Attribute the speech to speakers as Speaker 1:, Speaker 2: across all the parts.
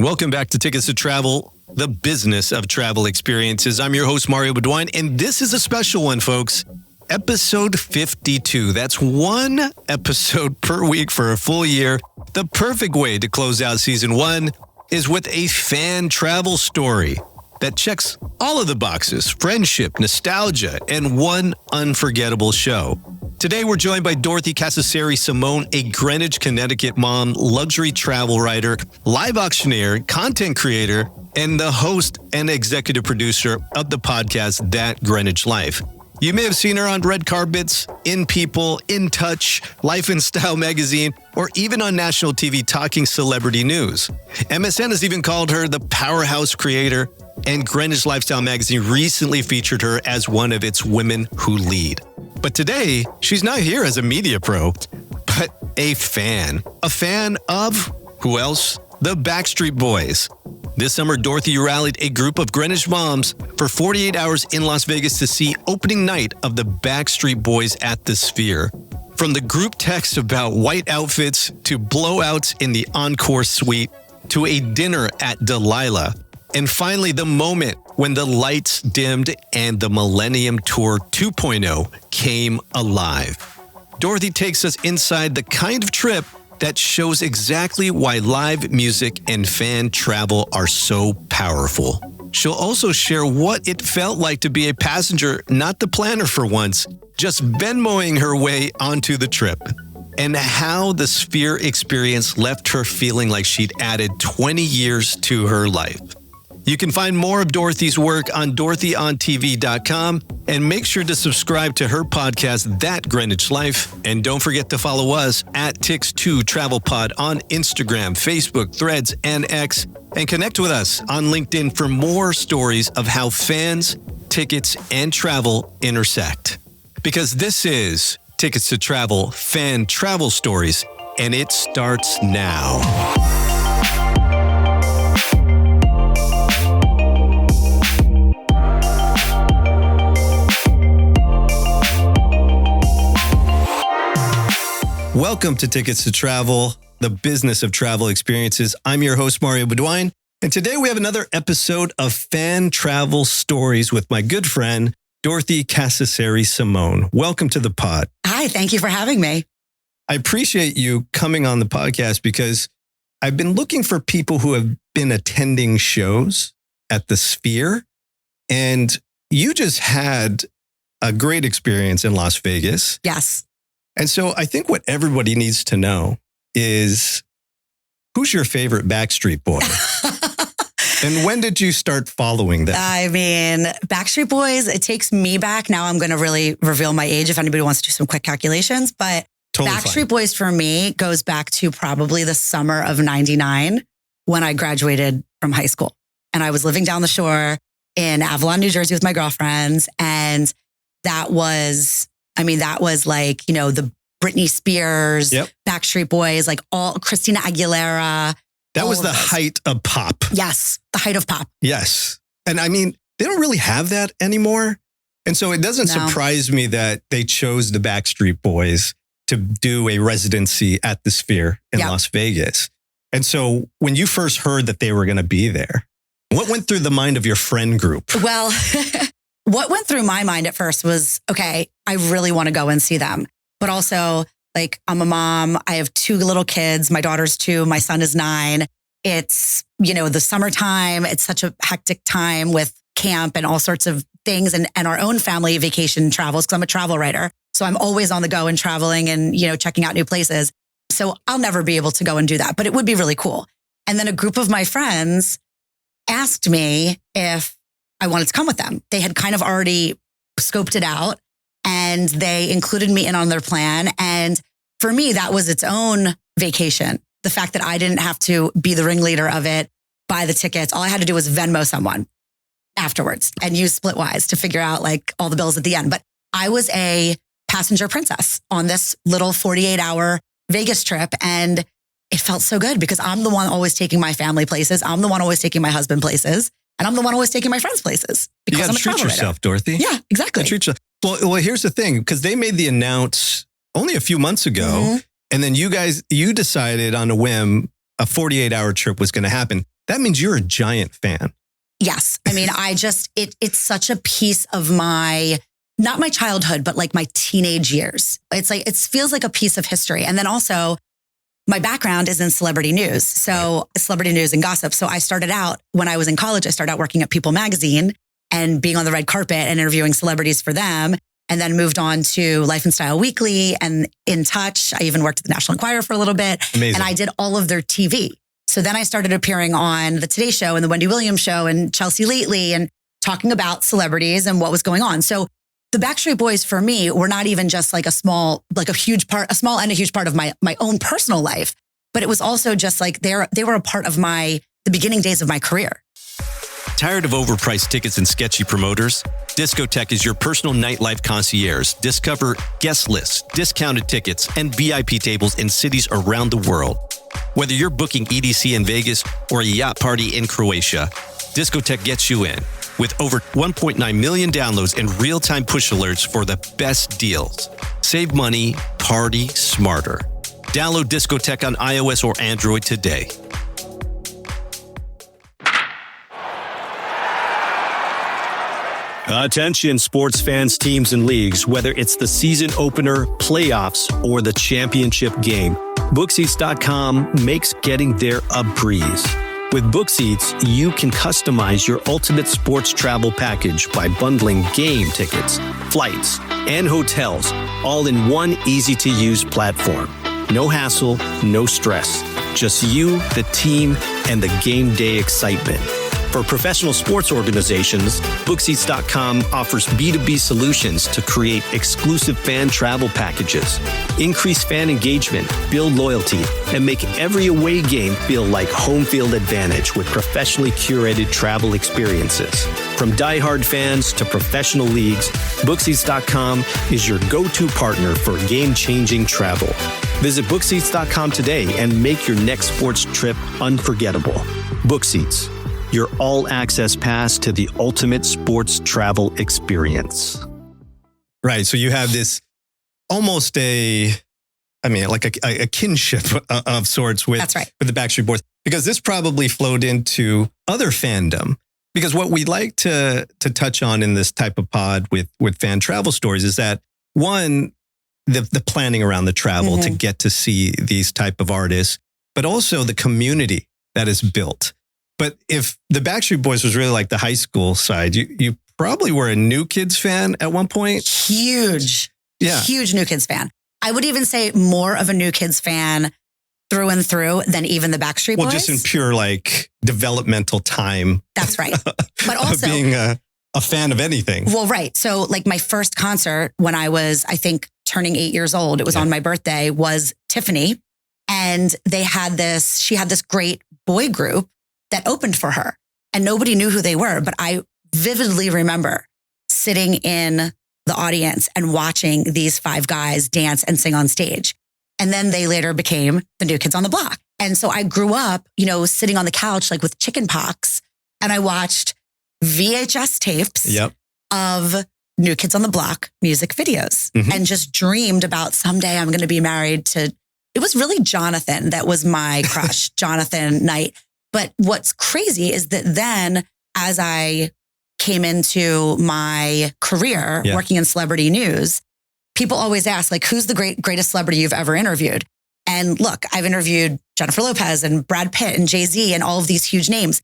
Speaker 1: Welcome back to Tickets to Travel, the business of travel experiences. I'm your host, Mario Bedoin, and this is a special one, folks. Episode 52. That's one episode per week for a full year. The perfect way to close out season one is with a fan travel story that checks all of the boxes: friendship, nostalgia, and one unforgettable show. Today, we're joined by Dorothy Cascerceri-Simone, a Greenwich, Connecticut mom, luxury travel writer, live auctioneer, content creator, and the host and executive producer of the podcast, That Greenwich Life. You may have seen her on red carpets, in People, In Touch, Life and Style magazine, or even on national TV talking celebrity news. MSN has even called her the powerhouse creator, and Greenwich Lifestyle magazine recently featured her as one of its women who lead. But today, she's not here as a media pro, but a fan. A fan of, who else? The Backstreet Boys. This summer, Dorothy rallied a group of Greenwich moms for 48 hours in Las Vegas to see opening night of the Backstreet Boys at the Sphere. From the group text about white outfits to blowouts in the Encore suite to a dinner at Delilah. And finally, the moment when the lights dimmed and the Millennium Tour 2.0 came alive. Dorothy takes us inside the kind of trip that shows exactly why live music and fan travel are so powerful. She'll also share what it felt like to be a passenger, not the planner for once, just Venmoing her way onto the trip, and how the Sphere experience left her feeling like she'd added 20 years to her life. You can find more of Dorothy's work on DorothyOnTV.com, and make sure to subscribe to her podcast, That Greenwich Life. And don't forget to follow us at Tix2TravelPod on Instagram, Facebook, Threads, and X. And connect with us on LinkedIn for more stories of how fans, tickets, and travel intersect. Because this is Tickets to Travel Fan Travel Stories, and it starts now. Welcome to Tickets to Travel, the business of travel experiences. I'm your host, Mario Bedoin, and today we have another episode of Fan Travel Stories with my good friend, Dorothy Cascerceri-Simone. Welcome to the pod.
Speaker 2: Hi, thank you for having me.
Speaker 1: I appreciate you coming on the podcast because I've been looking for people who have been attending shows at the Sphere, and you just had a great experience in Las Vegas.
Speaker 2: Yes.
Speaker 1: And so I think what everybody needs to know is, who's your favorite Backstreet Boy? And when did you start following them?
Speaker 2: I mean, Backstreet Boys, it takes me back. Now I'm going to really reveal my age if anybody wants to do some quick calculations. But totally Backstreet fine. Boys for me goes back to probably the summer of 99 when I graduated from high school. And I was living down the shore in Avalon, New Jersey with my girlfriends. And that was like, you know, the Britney Spears, Backstreet Boys, like all Christina Aguilera.
Speaker 1: That was the height of pop.
Speaker 2: Yes, the height of pop.
Speaker 1: Yes. And I mean, they don't really have that anymore. And so it doesn't surprise me that they chose the Backstreet Boys to do a residency at the Sphere in Las Vegas. And so when you first heard that they were going to be there, what went through the mind of your friend group?
Speaker 2: Well, what went through my mind at first was, okay, I really want to go and see them. But also, like, I'm a mom. I have 2 little kids. My daughter's 2. My son is 9. It's, you know, the summertime. It's such a hectic time with camp and all sorts of things and our own family vacation travels because I'm a travel writer. So I'm always on the go and traveling and, you know, checking out new places. So I'll never be able to go and do that, but it would be really cool. And then a group of my friends asked me if I wanted to come with them. They had kind of already scoped it out and they included me in on their plan. And for me, that was its own vacation. The fact that I didn't have to be the ringleader of it, buy the tickets. All I had to do was Venmo someone afterwards and use Splitwise to figure out like all the bills at the end. But I was a passenger princess on this little 48-hour Vegas trip. And it felt so good because I'm the one always taking my family places. I'm the one always taking my husband places. And I'm the one always taking my friends places.
Speaker 1: You got to treat yourself, Dorothy.
Speaker 2: Yeah, exactly.
Speaker 1: Treat yourself. Well, here's the thing, because they made the announce only a few months ago. Mm-hmm. And then you decided on a whim, a 48-hour trip was going to happen. that means you're a giant fan.
Speaker 2: Yes. I mean, it's such a piece of not my childhood, but like my teenage years. It's like, it feels like a piece of history. And then also my background is in celebrity news. So celebrity news and gossip. So I started out when I was in college, I started out working at People magazine and being on the red carpet and interviewing celebrities for them. And then moved on to Life and Style Weekly and In Touch. I even worked at the National Enquirer for a little bit.
Speaker 1: Amazing.
Speaker 2: And I did all of their TV. So then I started appearing on the Today Show and the Wendy Williams Show and Chelsea Lately and talking about celebrities and what was going on. So the Backstreet Boys for me were not even just like a small and a huge part of my own personal life, but it was also just like they were a part of the beginning days of my career.
Speaker 1: Tired of overpriced tickets and sketchy promoters? Discotheque is your personal nightlife concierge. Discover guest lists, discounted tickets, and VIP tables in cities around the world. Whether you're booking EDC in Vegas or a yacht party in Croatia, Discotheque gets you in with over 1.9 million downloads and real-time push alerts for the best deals. Save money, party smarter. Download Discotheque on iOS or Android today.
Speaker 3: Attention sports fans, teams, and leagues, whether it's the season opener, playoffs, or the championship game, Bookseats.com makes getting there a breeze. With Bookseats, you can customize your ultimate sports travel package by bundling game tickets, flights, and hotels, all in one easy-to-use platform. No hassle, no stress. Just you, the team, and the game day excitement. For professional sports organizations, Bookseats.com offers B2B solutions to create exclusive fan travel packages, increase fan engagement, build loyalty, and make every away game feel like home field advantage with professionally curated travel experiences. From diehard fans to professional leagues, Bookseats.com is your go-to partner for game-changing travel. Visit Bookseats.com today and make your next sports trip unforgettable. Bookseats, your all-access pass to the ultimate sports travel experience.
Speaker 1: Right. So you have this almost like a kinship of sorts with,
Speaker 2: That's right.
Speaker 1: with the Backstreet Boys, because this probably flowed into other fandom. Because what we like to touch on in this type of pod with fan travel stories is that, one, the planning around the travel to get to see these type of artists, but also the community that is built. But if the Backstreet Boys was really like the high school side, you probably were a New Kids fan at one point.
Speaker 2: Huge New Kids fan. I would even say more of a New Kids fan through and through than even the Backstreet Boys.
Speaker 1: Well, just in pure like developmental time.
Speaker 2: That's right. But also
Speaker 1: being a fan of anything.
Speaker 2: Well, right. So like my first concert when I was, I think, turning 8 years old, it was on my birthday, was Tiffany. And she had this great boy group that opened for her. And nobody knew who they were. But I vividly remember sitting in the audience and watching these 5 guys dance and sing on stage. And then they later became the New Kids on the Block. And so I grew up, sitting on the couch, like with chicken pox. And I watched VHS tapes of New Kids on the Block music videos and just dreamed about someday I'm going to be married to, it was really Jonathan that was my crush, Jonathan Knight. But what's crazy is that then as I came into my career working in celebrity news, people always ask, like, who's the greatest celebrity you've ever interviewed? And look, I've interviewed Jennifer Lopez and Brad Pitt and Jay-Z and all of these huge names.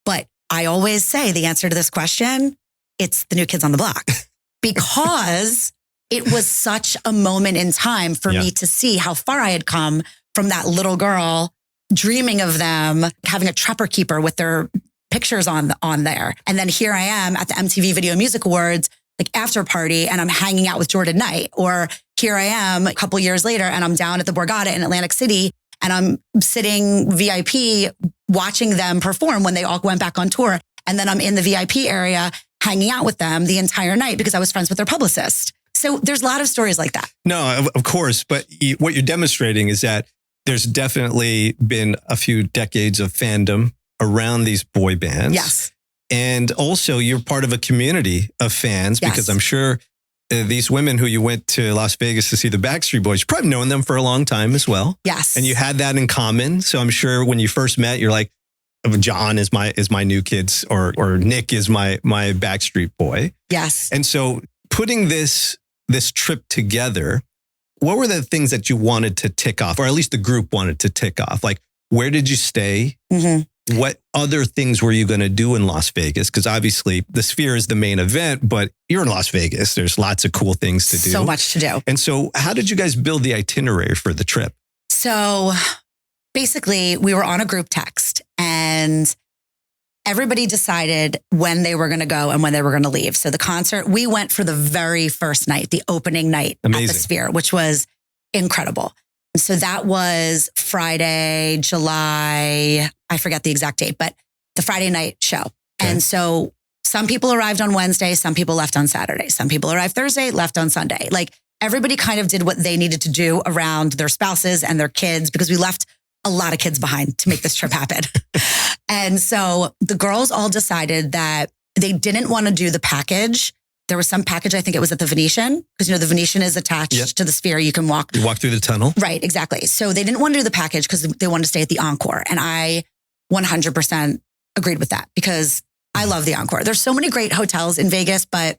Speaker 2: But I always say the answer to this question, it's the New Kids on the Block. Because it was such a moment in time for me to see how far I had come from that little girl dreaming of them having a Trapper Keeper with their pictures on there. And then here I am at the MTV Video Music Awards, like after party, and I'm hanging out with Jordan Knight. Or here I am a couple years later and I'm down at the Borgata in Atlantic City and I'm sitting VIP watching them perform when they all went back on tour. And then I'm in the VIP area hanging out with them the entire night because I was friends with their publicist. So there's a lot of stories like that.
Speaker 1: No, of course. But what you're demonstrating is that there's definitely been a few decades of fandom around these boy bands.
Speaker 2: Yes.
Speaker 1: And also you're part of a community of fans because I'm sure these women who you went to Las Vegas to see the Backstreet Boys, you've probably known them for a long time as well.
Speaker 2: Yes.
Speaker 1: And you had that in common. So I'm sure when you first met, you're like, John is my new kids, or Nick is my Backstreet Boy.
Speaker 2: Yes.
Speaker 1: And so putting this trip together, what were the things that you wanted to tick off, or at least the group wanted to tick off? Like, where did you stay? Mm-hmm. What other things were you going to do in Las Vegas? Because obviously the Sphere is the main event, but you're in Las Vegas. There's lots of cool things to do.
Speaker 2: So much to do.
Speaker 1: And so how did you guys build the itinerary for the trip?
Speaker 2: So basically, we were on a group text and everybody decided when they were going to go and when they were going to leave. So the concert, we went for the very first night, the opening night at the Sphere, which was incredible. So that was Friday, July, I forget the exact date, but the Friday night show. Okay. And so some people arrived on Wednesday, some people left on Saturday, some people arrived Thursday, left on Sunday. Like everybody kind of did what they needed to do around their spouses and their kids, because we left a lot of kids behind to make this trip happen. And so the girls all decided that they didn't want to do the package. There was some package, I think it was at the Venetian, because, the Venetian is attached to the Sphere. You can walk.
Speaker 1: You walk through the tunnel.
Speaker 2: Right, exactly. So they didn't want to do the package because they wanted to stay at the Encore. And I 100% agreed with that, because I love the Encore. There's so many great hotels in Vegas, but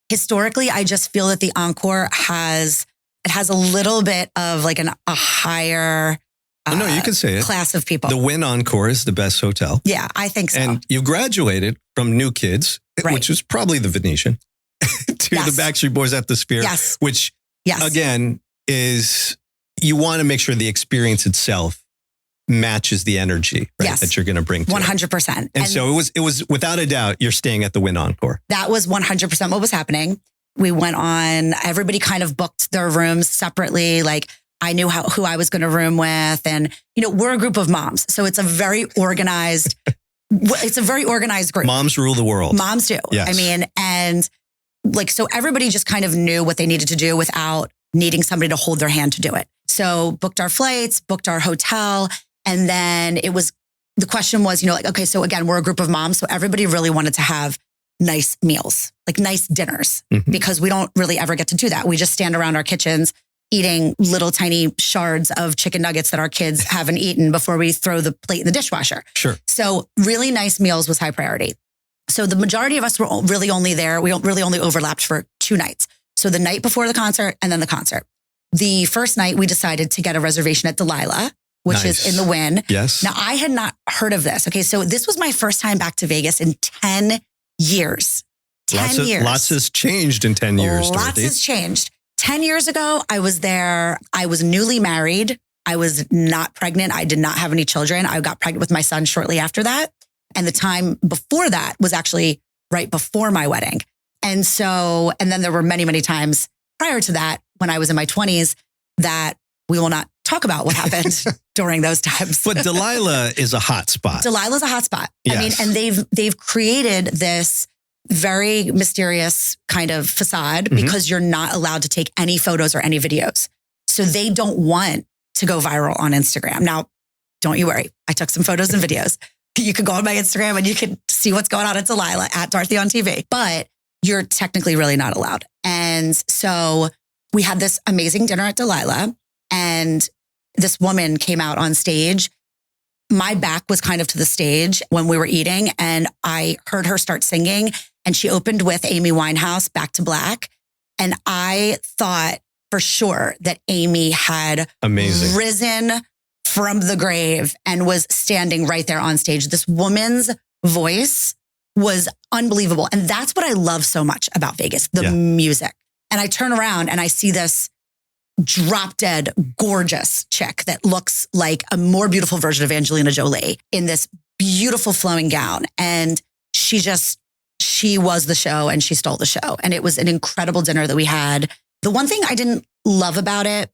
Speaker 2: historically, I just feel that the Encore has a little bit of like a higher
Speaker 1: no, you can say it.
Speaker 2: Class of people.
Speaker 1: The Wynn Encore is the best hotel.
Speaker 2: Yeah, I think so.
Speaker 1: And you graduated from New Kids, which was probably the Venetian, to the Backstreet Boys at the Sphere, which again is, you want to make sure the experience itself matches the energy that you're going to bring to
Speaker 2: 100%.
Speaker 1: And so it was without a doubt, you're staying at the Wynn Encore.
Speaker 2: That was 100% what was happening. We went on, everybody kind of booked their rooms separately. Like I knew who I was going to room with. And, we're a group of moms. So it's a very organized, group.
Speaker 1: Moms rule the world.
Speaker 2: Moms do.
Speaker 1: Yes.
Speaker 2: I mean, and so everybody just kind of knew what they needed to do without needing somebody to hold their hand to do it. So booked our flights, booked our hotel. And then the question was, okay, so again, we're a group of moms. So everybody really wanted to have nice meals, like nice dinners, because we don't really ever get to do that. We just stand around our kitchens eating little tiny shards of chicken nuggets that our kids haven't eaten before we throw the plate in the dishwasher.
Speaker 1: Sure.
Speaker 2: So really nice meals was high priority. So the majority of us were really only there. We really only overlapped for 2 nights. So the night before the concert and then the concert. The first night we decided to get a reservation at Delilah, which is in the Wynn.
Speaker 1: Yes.
Speaker 2: Now I had not heard of this. Okay. So this was my first time back to Vegas in 10 years. 10 years.
Speaker 1: Lots has changed in 10 years.
Speaker 2: Lots
Speaker 1: Dorothy.
Speaker 2: has changed. 10 years ago, I was there. I was newly married. I was not pregnant. I did not have any children. I got pregnant with my son shortly after that. And the time before that was actually right before my wedding. And then there were many, many times prior to that, when I was in my 20s, that we will not talk about what happened during those times.
Speaker 1: But Delilah is a hot spot.
Speaker 2: Delilah's a hot spot.
Speaker 1: Yes.
Speaker 2: I mean, and they've created this very mysterious kind of facade because you're not allowed to take any photos or any videos. So they don't want to go viral on Instagram. Now, don't you worry. I took some photos and videos. You could go on my Instagram and you can see what's going on at Delilah at Dorothy on TV, but you're technically really not allowed. And so we had this amazing dinner at Delilah, and this woman came out on stage. My back was kind of to the stage when we were eating, and I heard her start singing, and she opened with Amy Winehouse, Back to Black. And I thought for sure that Amy had risen from the grave and was standing right there on stage. This woman's voice was unbelievable. And that's what I love so much about Vegas, the music. And I turn around and I see this drop dead, gorgeous chick that looks like a more beautiful version of Angelina Jolie in this beautiful flowing gown. And she was the show, and she stole the show. And it was an incredible dinner that we had. The one thing I didn't love about it,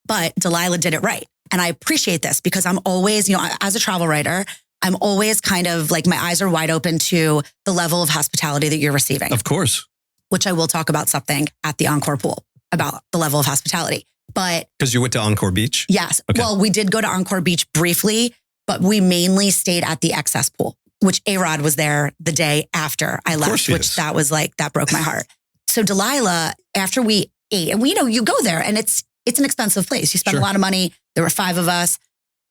Speaker 2: but Delilah did it right. And I appreciate this because I'm always, as a travel writer, I'm always kind of like, my eyes are wide open to the level of hospitality that you're receiving.
Speaker 1: Of course.
Speaker 2: Which I will talk about something at the Encore pool about the level of hospitality. But
Speaker 1: because you went to Encore Beach?
Speaker 2: Yes. Okay. Well, we did go to Encore Beach briefly, but we mainly stayed at the excess pool, which A-Rod was there the day after I left, which that broke my heart. So Delilah, after we ate, and you go there and it's an expensive place. You spend a lot of money. There were 5 of us,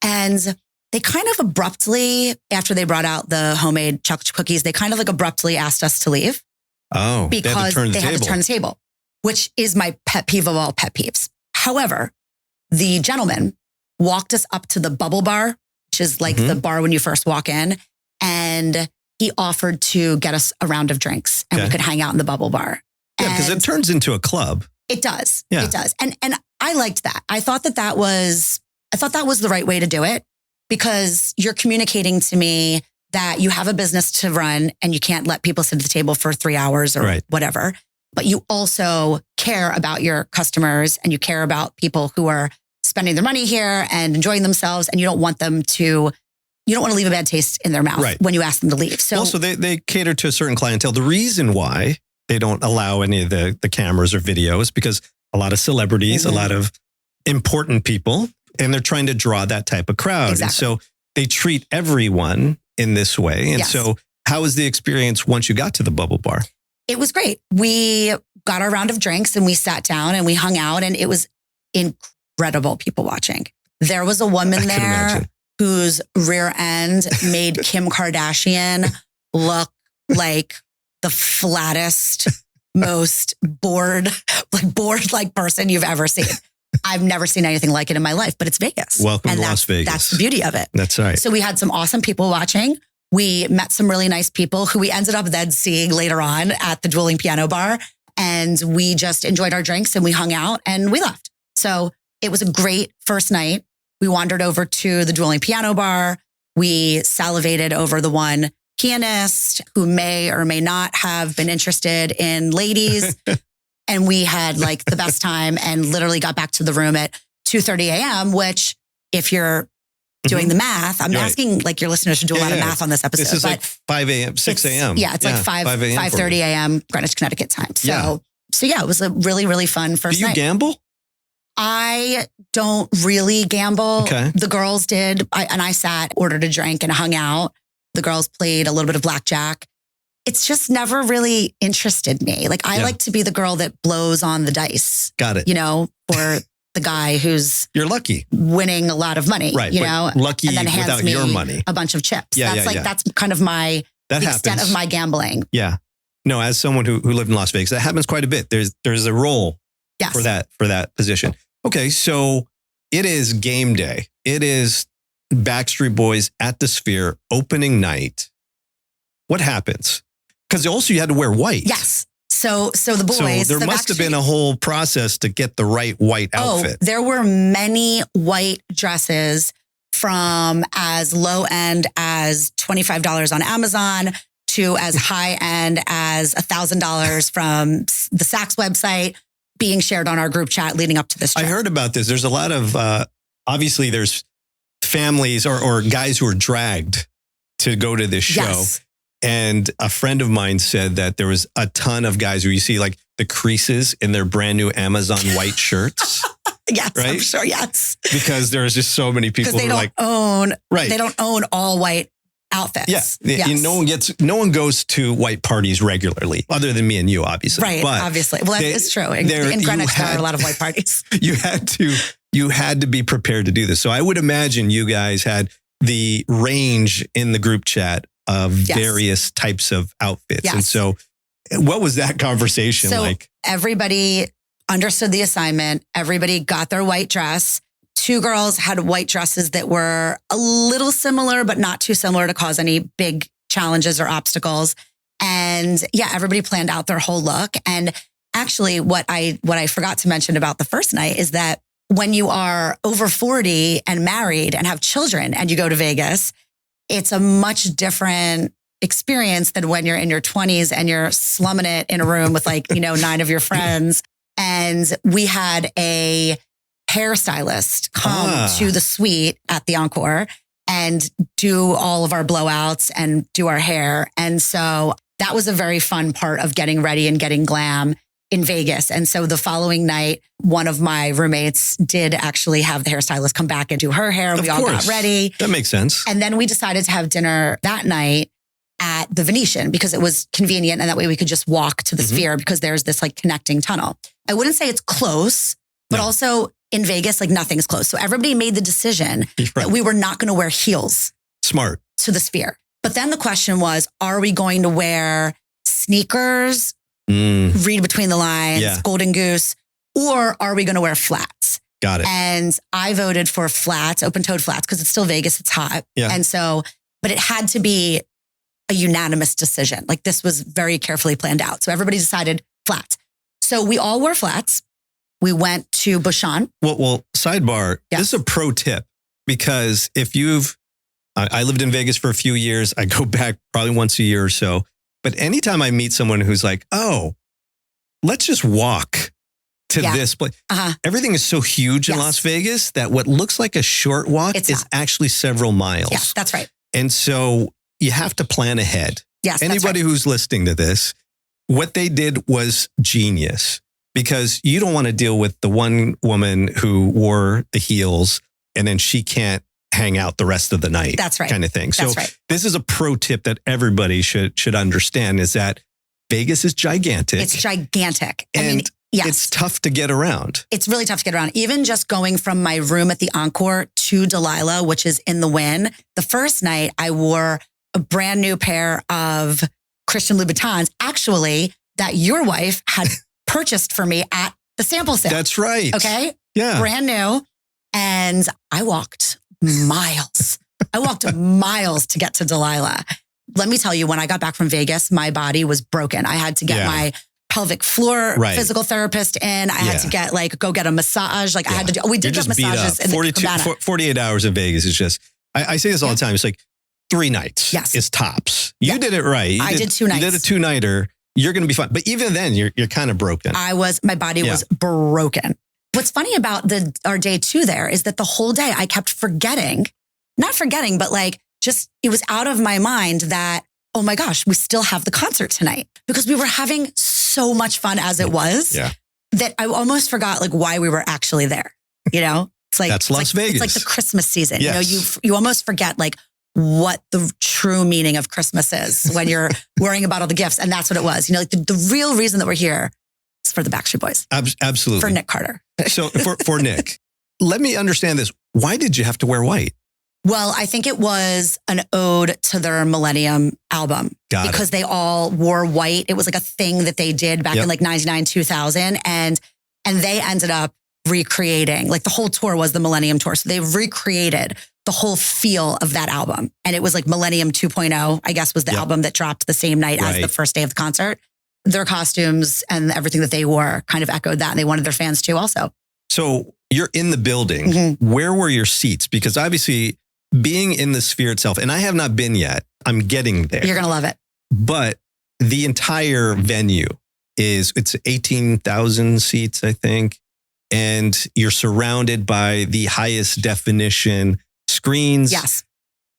Speaker 2: and they kind of abruptly, after they brought out the homemade chocolate chip cookies, they kind of like abruptly asked us to leave.
Speaker 1: Oh,
Speaker 2: because they had to turn the table, which is my pet peeve of all pet peeves. However, the gentleman walked us up to the bubble bar, which is like the bar when you first walk in. And he offered to get us a round of drinks and we could hang out in the bubble bar.
Speaker 1: Yeah, because it turns into a club.
Speaker 2: It does.
Speaker 1: Yeah.
Speaker 2: It does. And I liked that. I thought that was the right way to do it because you're communicating to me that you have a business to run and you can't let people sit at the table for 3 hours or whatever. But you also care about your customers and you care about people who are spending their money here and enjoying themselves. And you don't want to leave a bad taste in their mouth when you ask them to leave. So
Speaker 1: also they cater to a certain clientele. The reason why they don't allow any of the cameras or videos because a lot of celebrities, a lot of important people, and they're trying to draw that type of crowd. Exactly. And so they treat everyone in this way. And so how was the experience once you got to the bubble bar?
Speaker 2: It was great. We got our round of drinks and we sat down and we hung out and it was incredible people watching. There was a woman there whose rear end made Kim Kardashian look like the flattest, most bored person you've ever seen. I've never seen anything like it in my life, but it's Vegas.
Speaker 1: Welcome to Las Vegas.
Speaker 2: That's the beauty of it.
Speaker 1: That's right.
Speaker 2: So we had some awesome people watching. We met some really nice people who we ended up then seeing later on at the Dueling Piano Bar. And we just enjoyed our drinks and we hung out and we left. So it was a great first night. We wandered over to the Dueling Piano Bar. We salivated over the one pianist who may or may not have been interested in ladies. And we had like the best time and literally got back to the room at 2:30 a.m., which if you're doing the math, I'm asking like your listeners to do a lot of math on this episode.
Speaker 1: This is like 5 a.m., 6 a.m.
Speaker 2: Yeah, it's like 5:30 a.m. Greenwich, Connecticut time. So it was a really, really fun first night.
Speaker 1: Do you gamble?
Speaker 2: I don't really gamble.
Speaker 1: Okay.
Speaker 2: The girls did. I sat, ordered a drink and hung out. The girls played a little bit of blackjack. It's just never really interested me. Like I like to be the girl that blows on the dice.
Speaker 1: Got it.
Speaker 2: You know, for the guy who's
Speaker 1: you're lucky
Speaker 2: winning a lot of money.
Speaker 1: Right.
Speaker 2: You know,
Speaker 1: lucky
Speaker 2: and then hands
Speaker 1: without
Speaker 2: me
Speaker 1: your money.
Speaker 2: A bunch of chips.
Speaker 1: Yeah,
Speaker 2: that's kind of the extent of my gambling.
Speaker 1: Yeah. No, as someone who lived in Las Vegas, that happens quite a bit. There's a role for that position. Okay, so it is game day. It is Backstreet Boys at the Sphere opening night. What happens? Because also you had to wear white.
Speaker 2: Yes. So the boys.
Speaker 1: So there must have been a whole process to get the right white outfit.
Speaker 2: There were many white dresses from as low end as $25 on Amazon to as high end as $1,000 from the Saks website being shared on our group chat leading up to this trip.
Speaker 1: I heard about this. There's a lot of, obviously there's families or guys who are dragged to go to this show.
Speaker 2: Yes.
Speaker 1: And a friend of mine said that there was a ton of guys where you see like the creases in their brand new Amazon white shirts.
Speaker 2: Yes,
Speaker 1: right?
Speaker 2: I'm sure. Yes.
Speaker 1: Because there's just so many people who are like,
Speaker 2: they don't own all white outfits.
Speaker 1: Yeah.
Speaker 2: Yes.
Speaker 1: No one goes to white parties regularly other than me and you, obviously.
Speaker 2: Right.
Speaker 1: But
Speaker 2: obviously. Well, that is true. In Greenwich, there are a lot of white parties.
Speaker 1: You had to be prepared to do this. So I would imagine you guys had the range in the group chat of various types of outfits.
Speaker 2: Yes.
Speaker 1: And so what was that conversation like?
Speaker 2: Everybody understood the assignment. Everybody got their white dress. 2 girls had white dresses that were a little similar, but not too similar to cause any big challenges or obstacles. And everybody planned out their whole look. And actually what I forgot to mention about the first night is that when you are over 40 and married and have children and you go to Vegas, it's a much different experience than when you're in your 20s and you're slumming it in a room with 9 of your friends. And we had a hairstylist come to the suite at the Encore and do all of our blowouts and do our hair. And so that was a very fun part of getting ready and getting glam in Vegas. And so the following night, one of my roommates did actually have the hairstylist come back and do her hair. We all got ready.
Speaker 1: That makes sense.
Speaker 2: And then we decided to have dinner that night at the Venetian because it was convenient. And that way we could just walk to the Sphere because there's this connecting tunnel. I wouldn't say it's close, but also in Vegas, like nothing's closed. So everybody made the decision that we were not going to wear heels.
Speaker 1: Smart.
Speaker 2: To the Sphere. But then the question was, are we going to wear sneakers, read between the lines, golden goose, or are we going to wear flats?
Speaker 1: Got it.
Speaker 2: And I voted for flats, open-toed flats, because it's still Vegas, it's hot.
Speaker 1: Yeah.
Speaker 2: And so, but it had to be a unanimous decision. Like this was very carefully planned out. So everybody decided flats. So we all wore flats. We went to Bouchon.
Speaker 1: Well, sidebar, this is a pro tip, because if I lived in Vegas for a few years. I go back probably once a year or so. But anytime I meet someone who's like, oh, let's just walk to this place. Everything is so huge in Las Vegas that what looks like a short walk is actually several miles.
Speaker 2: Yeah, that's right.
Speaker 1: And so you have to plan ahead.
Speaker 2: Yes,
Speaker 1: anybody who's listening to this, what they did was genius, because you don't want to deal with the one woman who wore the heels and then she can't hang out the rest of the night.
Speaker 2: That's right.
Speaker 1: Kind of thing. So this is a pro tip that everybody should understand, is that Vegas is gigantic.
Speaker 2: It's gigantic.
Speaker 1: And I mean, it's tough to get around.
Speaker 2: It's really tough to get around. Even just going from my room at the Encore to Delilah, which is in the Wynn, the first night I wore a brand new pair of Christian Louboutins, actually, that your wife had purchased for me at the sample sale.
Speaker 1: That's right.
Speaker 2: Okay.
Speaker 1: Yeah.
Speaker 2: Brand new. And I walked miles. I walked miles to get to Delilah. Let me tell you, when I got back from Vegas, my body was broken. I had to get my pelvic floor physical therapist in. I had to go get a massage. Like I had to do, we did get massages in the cabana.
Speaker 1: 48 hours in Vegas is just, I say this all the time. It's like 3 nights is tops. You did it right.
Speaker 2: I did 2 nights.
Speaker 1: You did a 2-nighter. You're going to be fine. But even then, you're kind of broken.
Speaker 2: My body was broken. What's funny about our day 2 there is that the whole day I kept not forgetting, but like just, it was out of my mind that, oh my gosh, we still have the concert tonight, because we were having so much fun as it was that I almost forgot like why we were actually there. You know, it's like,
Speaker 1: that's Las Vegas.
Speaker 2: It's like the Christmas season.
Speaker 1: Yes.
Speaker 2: You know, you almost forget like what the true meaning of Christmas is when you're worrying about all the gifts. And that's what it was. You know, like the real reason that we're here is for the Backstreet Boys.
Speaker 1: Absolutely.
Speaker 2: For Nick Carter.
Speaker 1: So for Nick, let me understand this. Why did you have to wear white?
Speaker 2: Well, I think it was an ode to their Millennium album. Because they all wore white. It was like a thing that they did back in like 99, 2000. And they ended up recreating, like the whole tour was the Millennium Tour. So they recreated the whole feel of that album. And it was like Millennium 2.0, I guess, was the album that dropped the same night as the first day of the concert. Their costumes and everything that they wore kind of echoed that. And they wanted their fans to also.
Speaker 1: So you're in the building. Mm-hmm. Where were your seats? Because obviously being in the Sphere itself, and I have not been yet, I'm getting there.
Speaker 2: You're going to love it.
Speaker 1: But the entire venue it's 18,000 seats, I think. And you're surrounded by the highest definition screens.
Speaker 2: Yes.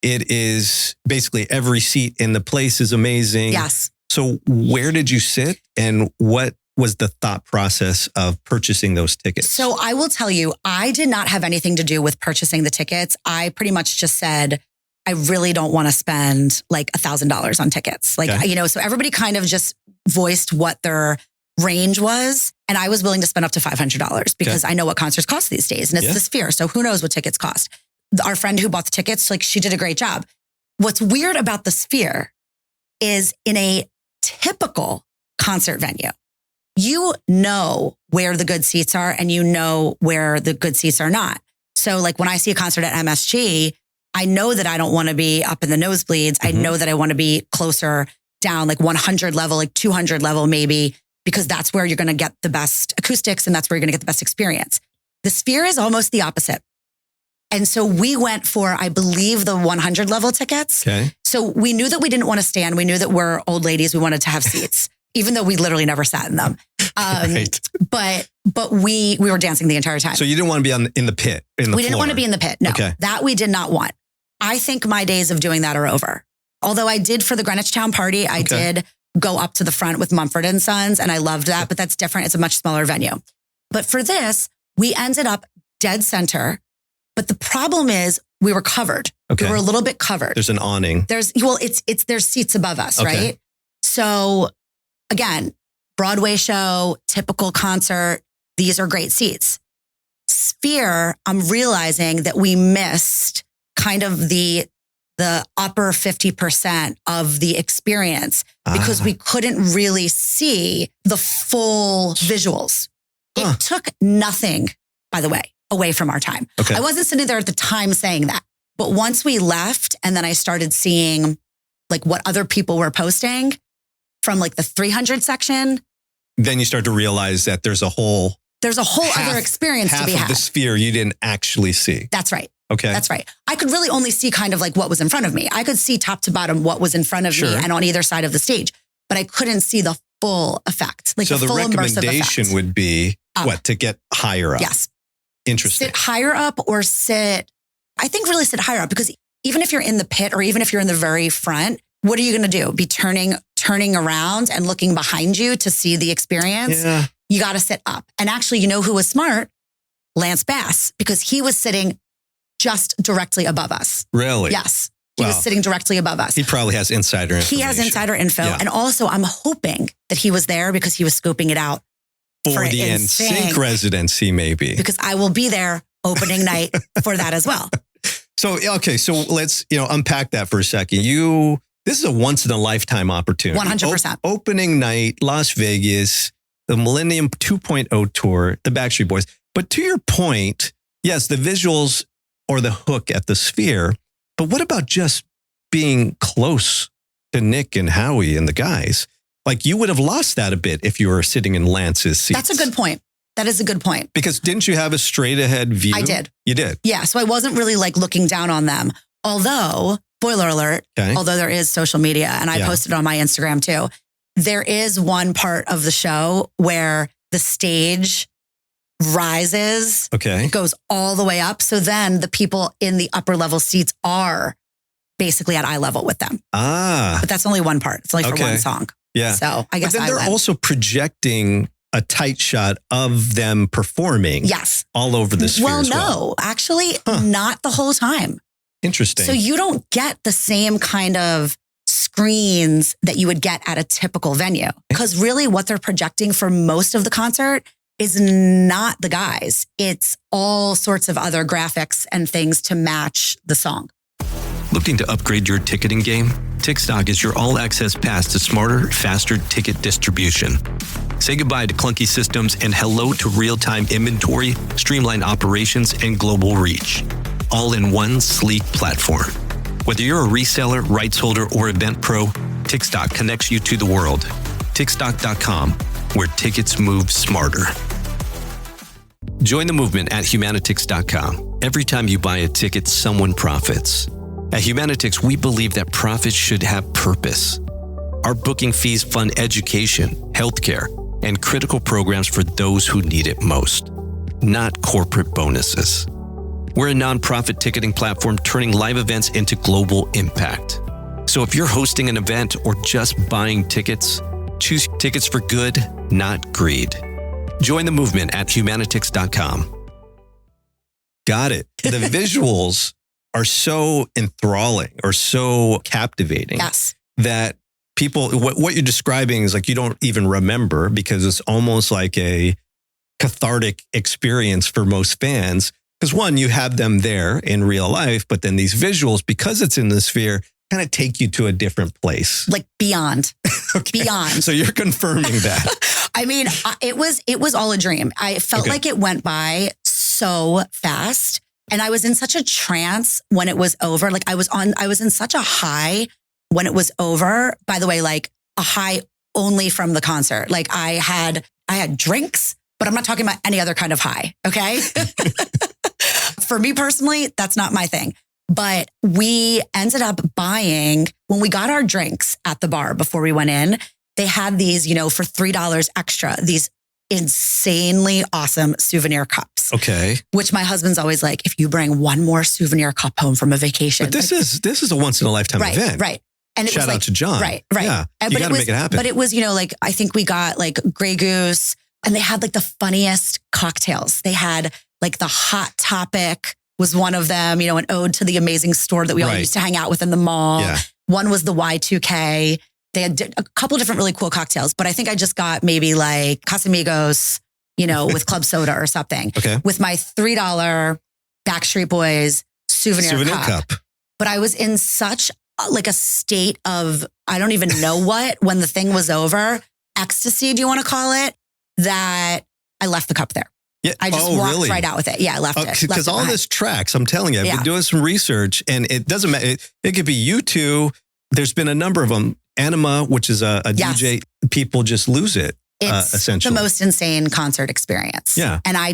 Speaker 1: It is basically every seat in the place is amazing.
Speaker 2: Yes.
Speaker 1: So where did you sit, and what was the thought process of purchasing those tickets?
Speaker 2: So I will tell you, I did not have anything to do with purchasing the tickets. I pretty much just said, I really don't want to spend like $1,000 on tickets. Like, you know, so everybody kind of just voiced what their range was. And I was willing to spend up to $500 because I know what concerts cost these days. And it's the Sphere. So who knows what tickets cost? Our friend who bought the tickets, like she did a great job. What's weird about the Sphere is in a typical concert venue, you know where the good seats are and you know where the good seats are not. So like when I see a concert at MSG, I know that I don't want to be up in the nosebleeds. I know that I want to be closer down, like 100 level, like 200 level maybe, because that's where you're going to get the best acoustics and that's where you're going to get the best experience. The Sphere is almost the opposite. And so we went for, I believe, the 100 level tickets.
Speaker 1: Okay.
Speaker 2: So we knew that we didn't want to stand. We knew that we're old ladies. We wanted to have seats, even though we literally never sat in them.
Speaker 1: Right.
Speaker 2: But we were dancing the entire time.
Speaker 1: So you didn't want to be in the pit,
Speaker 2: We didn't want to be in the pit. No, that we did not want. I think my days of doing that are over. Although I did for the Greenwich Town Party, I did go up to the front with Mumford & Sons, and I loved that, but that's different. It's a much smaller venue. But for this, we ended up dead center. But the problem is we were covered.
Speaker 1: Okay.
Speaker 2: We were a little bit covered.
Speaker 1: There's an awning.
Speaker 2: There's seats above us, right? So again, Broadway show, typical concert, these are great seats. Sphere, I'm realizing that we missed kind of the upper 50% of the experience because we couldn't really see the full visuals. It took nothing, by the way, away from our time.
Speaker 1: Okay.
Speaker 2: I wasn't sitting there at the time saying that. But once we left and then I started seeing like what other people were posting from like the 300 section.
Speaker 1: Then you start to realize that there's a whole
Speaker 2: other experience to be had.
Speaker 1: Half of the sphere you didn't actually see.
Speaker 2: That's right.
Speaker 1: Okay.
Speaker 2: That's right. I could really only see kind of like what was in front of me. I could see top to bottom what was in front of me and on either side of the stage, but I couldn't see the full effect. Like
Speaker 1: so
Speaker 2: the full immersive
Speaker 1: recommendation
Speaker 2: effect.
Speaker 1: would be
Speaker 2: Up.
Speaker 1: to get higher up.
Speaker 2: Yes.
Speaker 1: Interesting.
Speaker 2: Sit higher up or I think really sit higher up because even if you're in the pit or even if you're in the very front, what are you going to do? Be turning around and looking behind you to see the experience?
Speaker 1: Yeah.
Speaker 2: You got to sit up. And actually, you know who was smart? Lance Bass, because he was sitting just directly above us.
Speaker 1: Really?
Speaker 2: Yes. He was sitting directly above us.
Speaker 1: He probably has insider information.
Speaker 2: He has insider info.
Speaker 1: Yeah.
Speaker 2: And also, I'm hoping that he was there because he was scoping it out
Speaker 1: For the NSYNC residency, maybe.
Speaker 2: Because I will be there opening night for that as well.
Speaker 1: So, okay. So let's, unpack that for a second. This is a once in a lifetime opportunity.
Speaker 2: 100%.
Speaker 1: Opening night, Las Vegas, the Millennium 2.0 tour, the Backstreet Boys. But to your point, yes, the visuals or the hook at the Sphere. But what about just being close to Nick and Howie and the guys? Like you would have lost that a bit if you were sitting in Lance's seat.
Speaker 2: That's a good point. That is a good point.
Speaker 1: Because didn't you have a straight ahead view?
Speaker 2: I did.
Speaker 1: You did?
Speaker 2: Yeah. So I wasn't really like looking down on them. Although, spoiler alert, although there is social media and I posted on my Instagram too, there is one part of the show where the stage rises.
Speaker 1: Okay.
Speaker 2: It goes all the way up. So then the people in the upper level seats are basically at eye level with them. But that's only one part. It's only for one song.
Speaker 1: Yeah.
Speaker 2: So I guess
Speaker 1: but then they're also projecting a tight shot of them performing.
Speaker 2: Yes.
Speaker 1: All over the Sphere.
Speaker 2: Well, no, actually not the whole time.
Speaker 1: Interesting.
Speaker 2: So you don't get the same kind of screens that you would get at a typical venue. Because really what they're projecting for most of the concert is not the guys. It's all sorts of other graphics and things to match the song.
Speaker 1: Looking to upgrade your ticketing game? Tickstock is your all-access pass to smarter, faster ticket distribution. Say goodbye to clunky systems and hello to real-time inventory, streamlined operations, and global reach. All in one sleek platform. Whether you're a reseller, rights holder, or event pro, Tickstock connects you to the world. Tickstock.com, where tickets move smarter. Join the movement at Humanitix.com. Every time you buy a ticket, someone profits. At Humanitix, we believe that profits should have purpose. Our booking fees fund education, healthcare, and critical programs for those who need it most, not corporate bonuses. We're a nonprofit ticketing platform turning live events into global impact. So if you're hosting an event or just buying tickets, choose tickets for good, not greed. Join the movement at Humanitix.com. Got it. The visuals are so enthralling or so captivating that people, what you're describing is like you don't even remember because it's almost like a cathartic experience for most fans. Because one, you have them there in real life, but then these visuals, because it's in the Sphere, kind of take you to a different place.
Speaker 2: Like beyond. Beyond.
Speaker 1: So you're confirming that.
Speaker 2: I mean, it was all a dream. I felt like it went by so fast. And I was in such a trance when it was over. Like I was in such a high when it was over. By the way, like a high only from the concert. Like I had drinks, but I'm not talking about any other kind of high. Okay. For me personally, that's not my thing. But we ended up buying, when we got our drinks at the bar before we went in, they had these, for $3 extra, these insanely awesome souvenir cups.
Speaker 1: Okay.
Speaker 2: Which my husband's always like, if you bring one more souvenir cup home from a vacation.
Speaker 1: But this is a once in a lifetime event.
Speaker 2: Right. And it
Speaker 1: Shout
Speaker 2: was
Speaker 1: out to John.
Speaker 2: Right.
Speaker 1: Yeah. You got to make it happen.
Speaker 2: But it was, like, I think we got like Grey Goose and they had like the funniest cocktails. They had like the Hot Topic was one of them, an ode to the amazing store that we all used to hang out with in the mall.
Speaker 1: Yeah.
Speaker 2: One was the Y2K. They had a couple different really cool cocktails, but I think I just got maybe like Casamigos, with club soda or something.
Speaker 1: Okay.
Speaker 2: With my $3 Backstreet Boys souvenir cup. But I was in such a state of, I don't even know what, when the thing was over, ecstasy, do you want to call it, that I left the cup there.
Speaker 1: Yeah.
Speaker 2: I just walked right out with it. Yeah, I left it.
Speaker 1: Because all this tracks, I'm telling you, I've been doing some research, and it doesn't matter. It could be you two. There's been a number of them. Anima, which is a DJ, people just lose it,
Speaker 2: it's
Speaker 1: essentially.
Speaker 2: the most insane concert experience.
Speaker 1: Yeah.
Speaker 2: And I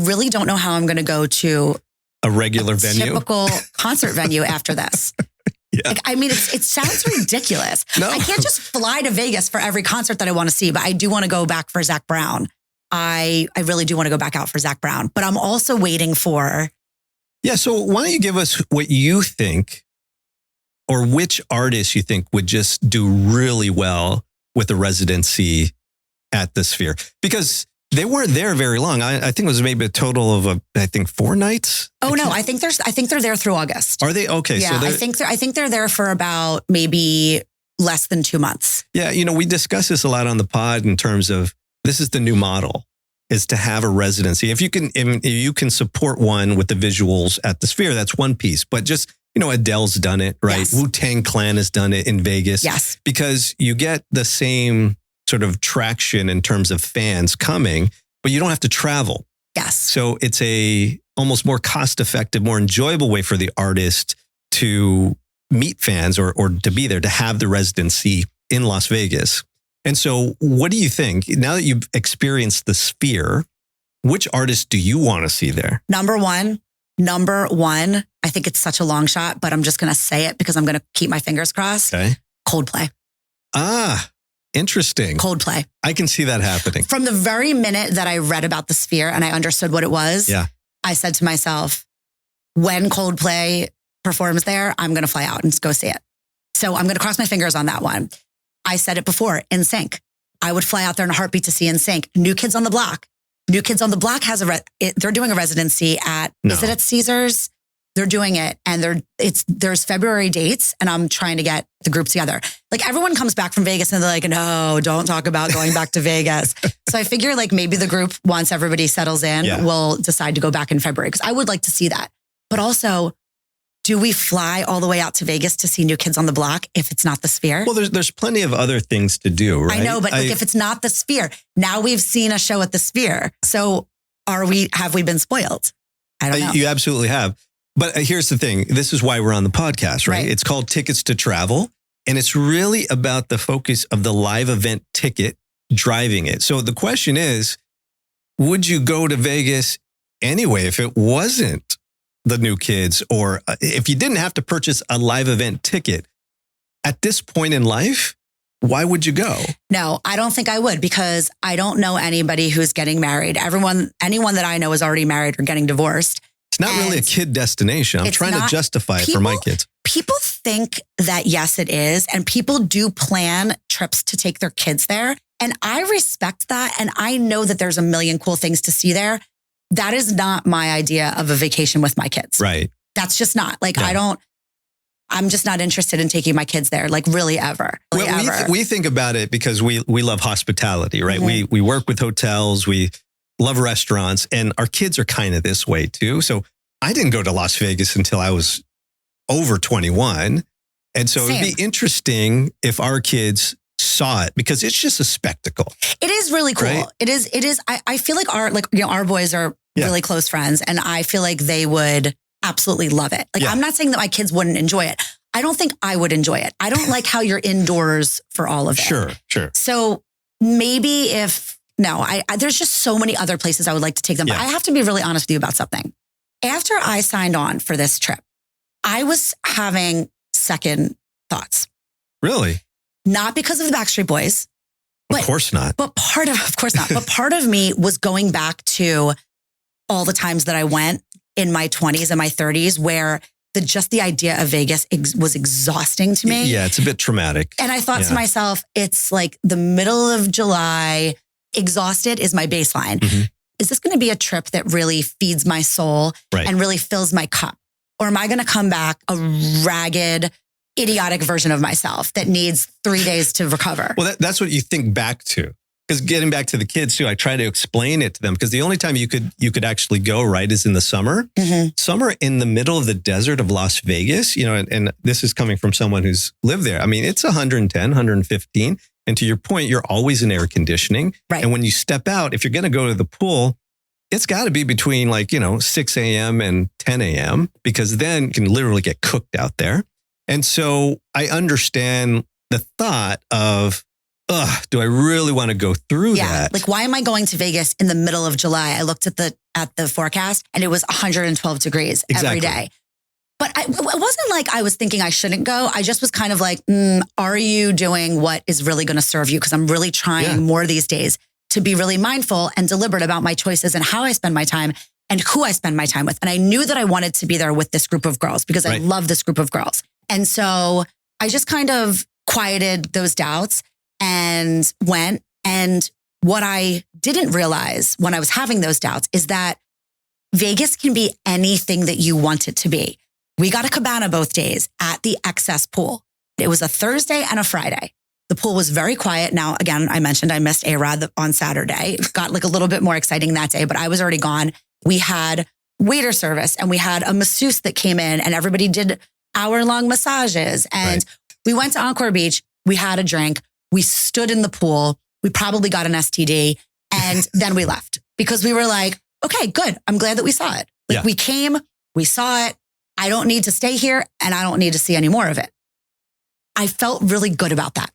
Speaker 2: really don't know how I'm going to go to
Speaker 1: a regular venue,
Speaker 2: typical concert venue after this.
Speaker 1: Yeah.
Speaker 2: It sounds ridiculous.
Speaker 1: No.
Speaker 2: I can't just fly to Vegas for every concert that I want to see, but I do want to go back for Zac Brown. I really do want to go back out for Zac Brown, but I'm also waiting for.
Speaker 1: Yeah. So why don't you give us what you think, or which artists you think would just do really well with a residency at the Sphere? Because they weren't there very long. I think it was maybe a total of 4 nights.
Speaker 2: Oh no, I think they're there through August.
Speaker 1: Are they? Okay.
Speaker 2: Yeah,
Speaker 1: so
Speaker 2: I think they're there for about maybe less than 2 months.
Speaker 1: Yeah, we discuss this a lot on the pod in terms of this is the new model, is to have a residency. If you can support one with the visuals at the Sphere, that's one piece. But just Adele's done it, right?
Speaker 2: Yes.
Speaker 1: Wu-Tang Clan has done it in Vegas.
Speaker 2: Yes,
Speaker 1: because you get the same sort of traction in terms of fans coming, but you don't have to travel.
Speaker 2: Yes.
Speaker 1: So it's a almost more cost-effective, more enjoyable way for the artist to meet fans or to be there, to have the residency in Las Vegas. And so what do you think, now that you've experienced the Sphere, which artist do you want to see there?
Speaker 2: Number one, I think it's such a long shot, but I'm just going to say it because I'm going to keep my fingers crossed.
Speaker 1: Okay.
Speaker 2: Coldplay.
Speaker 1: Interesting.
Speaker 2: Coldplay.
Speaker 1: I can see that happening.
Speaker 2: From the very minute that I read about the Sphere and I understood what it was,
Speaker 1: yeah.
Speaker 2: I said to myself, when Coldplay performs there, I'm going to fly out and go see it. So I'm going to cross my fingers on that one. I said it before, NSYNC. I would fly out there in a heartbeat to see NSYNC. New Kids on the Block. New Kids on the Block has they're doing a residency at, is it at Caesars? They're doing it, and there's February dates, and I'm trying to get the group together. Like, everyone comes back from Vegas and they're like, no, don't talk about going back to Vegas. So I figure maybe the group, once everybody settles in, will decide to go back in February, because I would like to see that. But also, do we fly all the way out to Vegas to see New Kids on the Block if it's not the Sphere?
Speaker 1: Well, there's plenty of other things to do, right?
Speaker 2: I know, but if it's not the Sphere, now we've seen a show at the Sphere. So have we been spoiled? I don't know.
Speaker 1: You absolutely have. But here's the thing. This is why we're on the podcast, right?
Speaker 2: Right.
Speaker 1: It's called Tickets to Travel. And it's really about the focus of the live event ticket driving it. So the question is, would you go to Vegas anyway if it wasn't the New Kids, or if you didn't have to purchase a live event ticket at this point in life? Why would you go?
Speaker 2: No, I don't think I would, because I don't know anybody who's getting married. Anyone that I know is already married or getting divorced.
Speaker 1: It's not really a kid destination. I'm trying to justify it for my kids.
Speaker 2: People think that, yes, it is. And people do plan trips to take their kids there. And I respect that. And I know that there's a million cool things to see there. That is not my idea of a vacation with my kids.
Speaker 1: Right.
Speaker 2: That's just not I'm just not interested in taking my kids there, really ever. Really ever.
Speaker 1: We think about it because we love hospitality, right?
Speaker 2: Mm-hmm.
Speaker 1: We work with hotels, we love restaurants, and our kids are kind of this way too. So I didn't go to Las Vegas until I was over 21. And so it'd be interesting if our kids saw it, because it's just a spectacle.
Speaker 2: It is really cool.
Speaker 1: Right?
Speaker 2: It is. I feel like our boys are really close friends, and I feel like they would absolutely love it. I'm not saying that my kids wouldn't enjoy it. I don't think I would enjoy it. I don't like how you're indoors for all of it.
Speaker 1: Sure.
Speaker 2: So maybe there's just so many other places I would like to take them.
Speaker 1: Yeah.
Speaker 2: But I have to be really honest with you about something. After I signed on for this trip, I was having second thoughts.
Speaker 1: Really?
Speaker 2: Not because of the Backstreet Boys.
Speaker 1: Of course not.
Speaker 2: But of course not. But part of me was going back to all the times that I went in my 20s and my 30s, where the idea of Vegas was exhausting to me.
Speaker 1: Yeah, it's a bit traumatic.
Speaker 2: And I thought to myself, it's like the middle of July, exhausted is my baseline.
Speaker 1: Mm-hmm.
Speaker 2: Is this going to be a trip that really feeds my soul and really fills my cup? Or am I going to come back a ragged, idiotic version of myself that needs 3 days to recover?
Speaker 1: Well, that's what you think back to. because getting back to the kids too, I try to explain it to them because the only time you could actually go right is in the summer.
Speaker 2: Mm-hmm.
Speaker 1: Summer in the middle of the desert of Las Vegas, and this is coming from someone who's lived there. I mean, it's 110, 115. And to your point, you're always in air conditioning.
Speaker 2: Right.
Speaker 1: And when you step out, if you're going to go to the pool, it's got to be between 6 a.m. and 10 a.m. because then you can literally get cooked out there. And so I understand the thought of, do I really want to go through that?
Speaker 2: Like, why am I going to Vegas in the middle of July? I looked at the forecast and it was 112 degrees every day. But it wasn't like I was thinking I shouldn't go. I just was kind of like, are you doing what is really going to serve you? Because I'm really trying more these days to be really mindful and deliberate about my choices and how I spend my time and who I spend my time with. And I knew that I wanted to be there with this group of girls because I love this group of girls. And so I just kind of quieted those doubts and went. And what I didn't realize when I was having those doubts is that Vegas can be anything that you want it to be. We got a cabana both days at the excess pool. It was a Thursday and a Friday. The pool was very quiet. Now, again, I mentioned I missed A-Rod on Saturday. It got like a little bit more exciting that day, but I was already gone. We had waiter service and we had a masseuse that came in and everybody did hour-long massages. And we went to Encore Beach. We had a drink. We stood in the pool. We probably got an STD and then we left because we were like, okay, good. I'm glad that we saw it. We came, we saw it. I don't need to stay here and I don't need to see any more of it. I felt really good about that.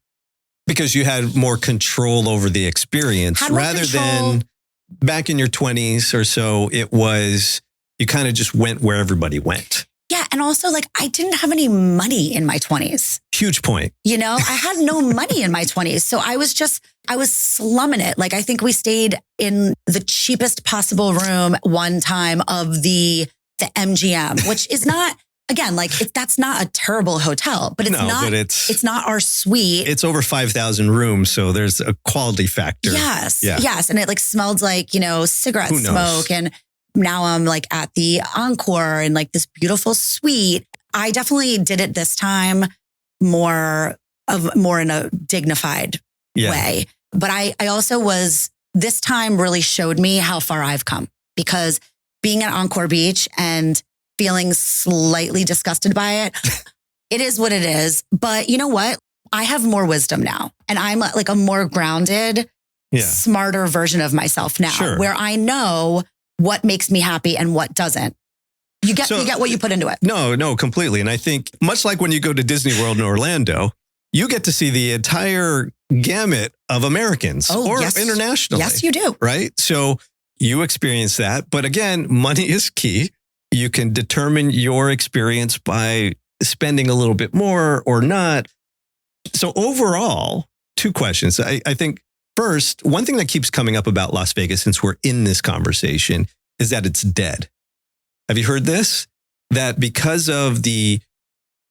Speaker 1: Because you had more control over the experience rather than back in your 20s or so, it was, you kind of just went where everybody went.
Speaker 2: Yeah. And also I didn't have any money in my 20s.
Speaker 1: Huge point.
Speaker 2: I had no money in my 20s. So I was slumming it. I think we stayed in the cheapest possible room one time of the MGM, which is not, again, that's not a terrible hotel, but it's not our suite.
Speaker 1: It's over 5,000 rooms. So there's a quality factor.
Speaker 2: Yes. Yeah. Yes. And it smelled like, cigarette smoke. And now I'm at the Encore and this beautiful suite. I definitely did it this time more in a dignified way. But I also this time really showed me how far I've come because being at Encore Beach and feeling slightly disgusted by it, it is what it is. But you know what? I have more wisdom now and I'm a more grounded, smarter version of myself now where I know what makes me happy and what doesn't. You get what you put into it.
Speaker 1: No, completely. And I think much like when you go to Disney World in Orlando, you get to see the entire gamut of Americans internationally.
Speaker 2: Yes, you do.
Speaker 1: Right? So you experience that. But again, money is key. You can determine your experience by spending a little bit more or not. So overall, two questions. I think first, one thing that keeps coming up about Las Vegas since we're in this conversation is that it's dead. Have you heard this? That because of the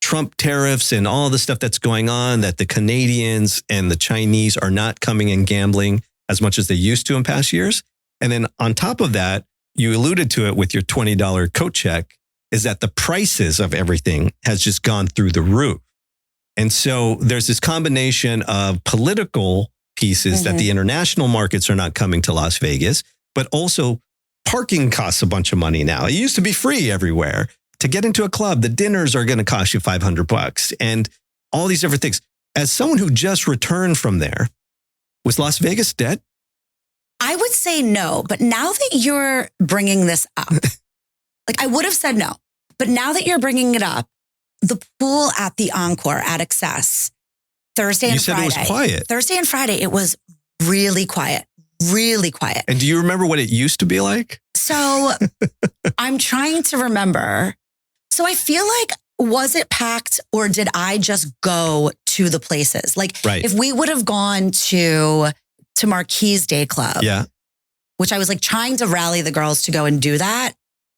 Speaker 1: Trump tariffs and all the stuff that's going on, that the Canadians and the Chinese are not coming and gambling as much as they used to in past years. And then on top of that, you alluded to it with your $20 coat check, is that the prices of everything has just gone through the roof. And so there's this combination of political pieces that the international markets are not coming to Las Vegas, but also parking costs a bunch of money now. It used to be free everywhere. To get into a club, the dinners are going to cost you $500 and all these different things. As someone who just returned from there, was Las Vegas dead?
Speaker 2: I would say no, but now that you're bringing this up, I would have said no, but now that you're bringing it up, the pool at the Encore at Excess, Thursday and Friday. You said it was quiet. Thursday and Friday, it was really quiet, really quiet.
Speaker 1: And do you remember what it used to be like?
Speaker 2: So I'm trying to remember. So I feel was it packed or did I just go to the places? If we would have gone to Marquis Day Club, which I was trying to rally the girls to go and do that.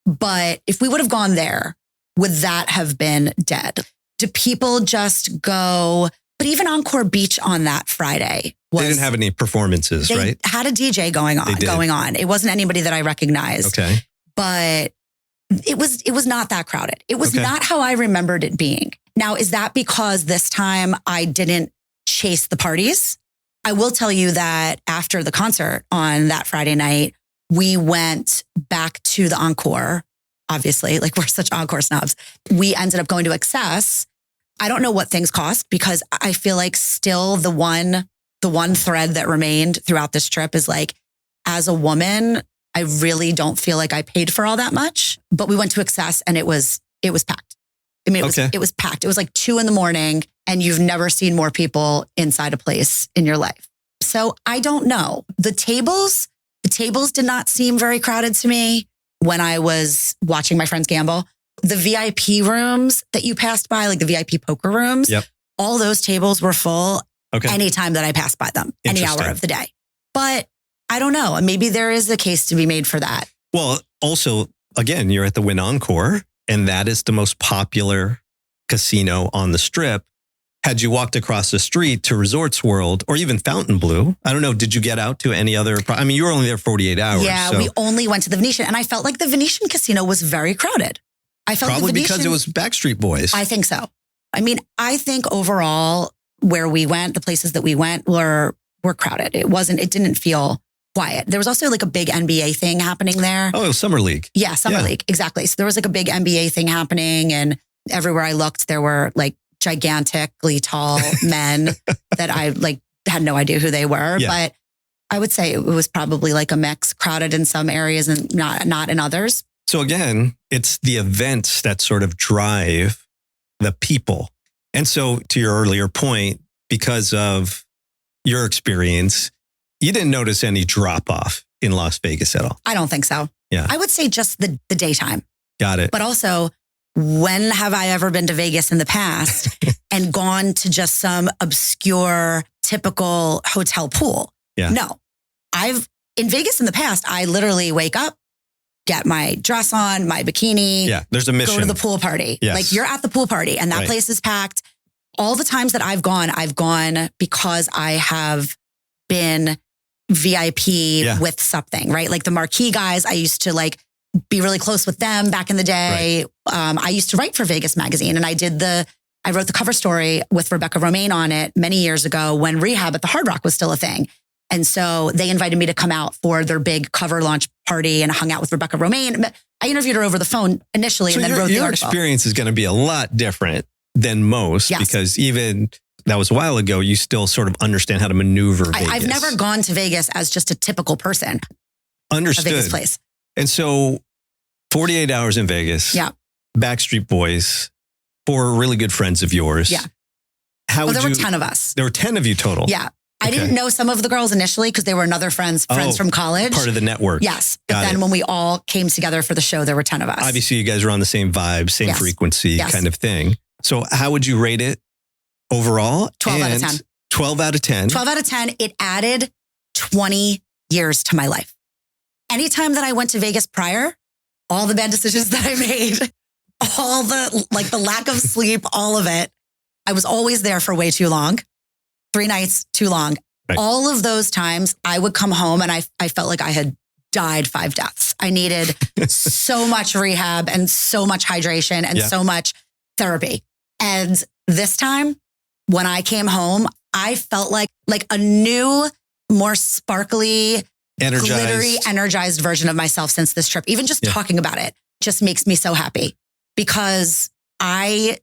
Speaker 2: But if we would have gone there, would that have been dead? Do people just go? But even Encore Beach on that Friday,
Speaker 1: they didn't have any performances, right?
Speaker 2: Had a DJ going on. It wasn't anybody that I recognized.
Speaker 1: Okay.
Speaker 2: But it was not that crowded. It was not how I remembered it being. Now, is that because this time I didn't chase the parties? I will tell you that after the concert on that Friday night, we went back to the Encore. Obviously, like we're such Encore snobs. We ended up going to Excess. I don't know what things cost because I feel like still the one thread that remained throughout this trip is like, as a woman, I really don't feel like I paid for all that much. But we went to Excess and it was packed. I mean, it was packed. It was like 2 a.m. and you've never seen more people inside a place in your life. So I don't know. The tables did not seem very crowded to me when I was watching my friends gamble. The VIP rooms that you passed by, like the VIP poker rooms, all those tables were full anytime that I passed by them, any hour of the day. But I don't know. Maybe there is a case to be made for that.
Speaker 1: Well, also, again, you're at the Wynn Encore, and that is the most popular casino on the Strip. Had you walked across the street to Resorts World or even Fontainebleau, I don't know, did you get out to any other? I mean, you were only there 48 hours.
Speaker 2: Yeah, we only went to the Venetian, and I felt like the Venetian casino was very crowded. I felt
Speaker 1: probably because it was Backstreet Boys.
Speaker 2: I think so. I mean, I think overall where we went, the places that we went were crowded. It didn't feel quiet. There was also like a big NBA thing happening there.
Speaker 1: Oh, Summer League.
Speaker 2: Yeah, Summer League. Exactly. So there was like a big NBA thing happening, and everywhere I looked, there were like gigantically tall men that I like had no idea who they were. Yeah. But I would say it was probably like a mix, crowded in some areas and not in others.
Speaker 1: So again, it's the events that sort of drive the people. And so to your earlier point, because of your experience, you didn't notice any drop off in Las Vegas at all.
Speaker 2: I don't think so.
Speaker 1: Yeah.
Speaker 2: I would say just the daytime.
Speaker 1: Got it.
Speaker 2: But also, when have I ever been to Vegas in the past and gone to just some obscure, typical hotel pool?
Speaker 1: Yeah.
Speaker 2: No. In Vegas in the past, I literally wake up, get my dress on, my bikini.
Speaker 1: Yeah, there's a mission.
Speaker 2: Go to the pool party.
Speaker 1: Yes.
Speaker 2: Like you're at the pool party and that place is packed. All the times that I've gone because I have been VIP with something, right? Like the Marquee guys, I used to like be really close with them back in the day. Right. I used to write for Vegas Magazine, and I wrote the cover story with Rebecca Romaine on it many years ago when Rehab at the Hard Rock was still a thing. And so they invited me to come out for their big cover launch party and hung out with Rebecca Romaine. I interviewed her over the phone initially and then wrote the article. Your
Speaker 1: experience is going to be a lot different than most because even that was a while ago, you still sort of understand how to maneuver Vegas.
Speaker 2: I've never gone to Vegas as just a typical person.
Speaker 1: Understood.
Speaker 2: A Vegas place.
Speaker 1: And so 48 hours in Vegas.
Speaker 2: Yeah.
Speaker 1: Backstreet Boys, 4 really good friends of yours.
Speaker 2: Yeah. There were 10 of us.
Speaker 1: There were 10 of you total.
Speaker 2: Yeah. I didn't know some of the girls initially because they were another friends from college.
Speaker 1: Part of the network.
Speaker 2: Yes. But then when we all came together for the show, there were 10 of us.
Speaker 1: Obviously, you guys were on the same vibe, same frequency kind of thing. So how would you rate it overall?
Speaker 2: 12 out of 10.
Speaker 1: 12 out of 10.
Speaker 2: 12 out of 10. It added 20 years to my life. Anytime that I went to Vegas prior, all the bad decisions that I made, all the lack of sleep, all of it, I was always there for way too long. 3 nights, too long. Right. All of those times I would come home and I felt like I had died 5 deaths. I needed so much rehab and so much hydration and so much therapy. And this time when I came home, I felt like a new, more sparkly, glittery, energized version of myself since this trip. Even just talking about it just makes me so happy because I'm